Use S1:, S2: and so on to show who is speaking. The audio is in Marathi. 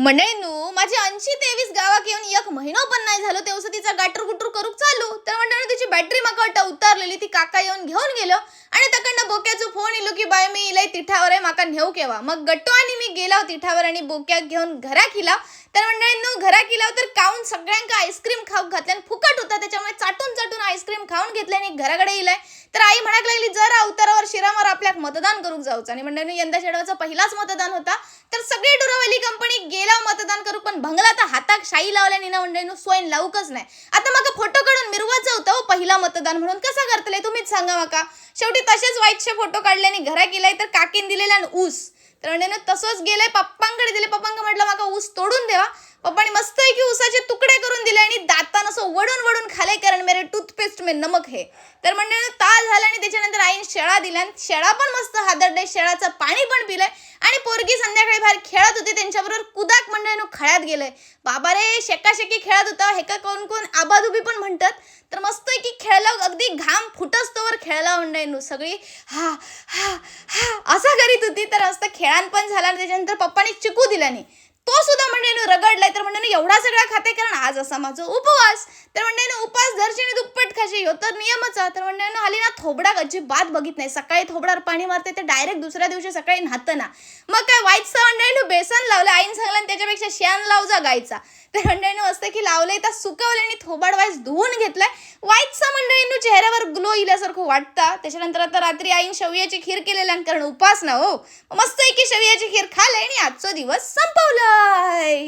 S1: मंडळींनो, माझी 80-23 गावाक येऊन एक महिनो पण नाही झालो तेव्हा तिचा गाटर गुटर करूक चालू. तर मंडळी तिची बॅटरी माका वाटतं उतारलेली. ती काका येऊन घेऊन गेलो आणि तकडनं बोक्याचा फोन इलो की बाय मी इलय तिठावर आहे, माका नेऊ केव्हा. मग गट्टो आणि मी गेला तिठावर आणि बोक्याक घेऊन घरा किला. तर मंडळींनो, घरा किला तर काऊन सगळ्यांका आईस्क्रीम खाऊ घातल्यान फुकट होता, त्याच्यामुळे चाटून चाटून आईस्क्रीम खाऊन घेतले आणि घराकडे इलाय. तर आई म्हणाक लागली जरा अवतारावर शिरामार आपल्याक मतदान करूक जाऊचं. आणि मंडळींनो, यंदा शेडवाचा पहिलाच मतदान होता. तर सगळी डुरावली कंपनी गेला मतदान करू, पण भंगला तर हाताक शाई लावल्याने ना मंडळींनो सोयन लावूकच नाही. आता माका फोटो काढून मिरवायचा होता पहिला मतदान म्हणून. कसा करतले तुम्हीच सांगा माका. शेवटी तसेच वाईटचे फोटो काढले आणि घरा गेलाय. तर काकीन दिलेला ऊस. तर मंडळींनो तसंच गेलाय, पप्पांकडे दिले. पप्पांका म्हटलं माका ऊस तोडून द्यावा. पप्पाने मस्त आहे की ऊसाचे तुकडे करून दिले आणि दातानं असं वडून वडून खाले, कारण मेरे टूथपेस्ट में नमक है. तर मंडळींनो ताल झाला आणि त्याच्यानंतर आईने शेळा दिल्या. शेळा पण मस्त हादरडे, शेळाचं पाणी पण पिलंय आणि पोरगी संध्याकाळी बाहेर खेळत होती त्यांच्याबरोबर. कुदाक मंडळींनो खळ्यात गेलंय. बाबा रे, शेकाशेकी खेळत होता. हेका कोण कोण आबादुबी पण म्हणतात. तर मस्त आहे की खेळला, अगदी घाम फुटस तोवर खेळला मंडळींनो. सगळी हा हा हा असा करीत होती. तर मस्त खेळान पण झाला आणि त्याच्यानंतर पप्पाने चिकू दिला नाही. तो सुद्धा मंडळींनो रगडलाय. तर मंडळींनो एवढा सगळा खाते, कारण आज असा माझा उपवास. तर मंडळींनो उपवास धरशीने दुप्पट खाशी ह्यो तर नियमच आहे. तर मंडळींनो हाली ना थोबडाक अजिबात बघित नाही. सकाळी थोबडावर पाणी मारते ते डायरेक्ट दुसऱ्या दिवशी सकाळी नाहतं ना. मग काय वाईटचं मंडळींनो बेसन लावलं आईन सांगलं आणि त्याच्यापेक्षा शेण लाव जा गायचा. तर मंडळींनो असतं की लावलंय तर सुकवलं आणि थोबाड वाईस धुवून घेतलंय. वाईटचा मंडळींनो चेहऱ्यावर ग्लो इल्यासारखं वाटतं. त्याच्यानंतर आता रात्री आईन शेवयाची खीर केलेल्या, कारण उपास ना हो. मस्त आहे की शेवयाची खीर खाल्ली आणि आजचा दिवस संपवलाय.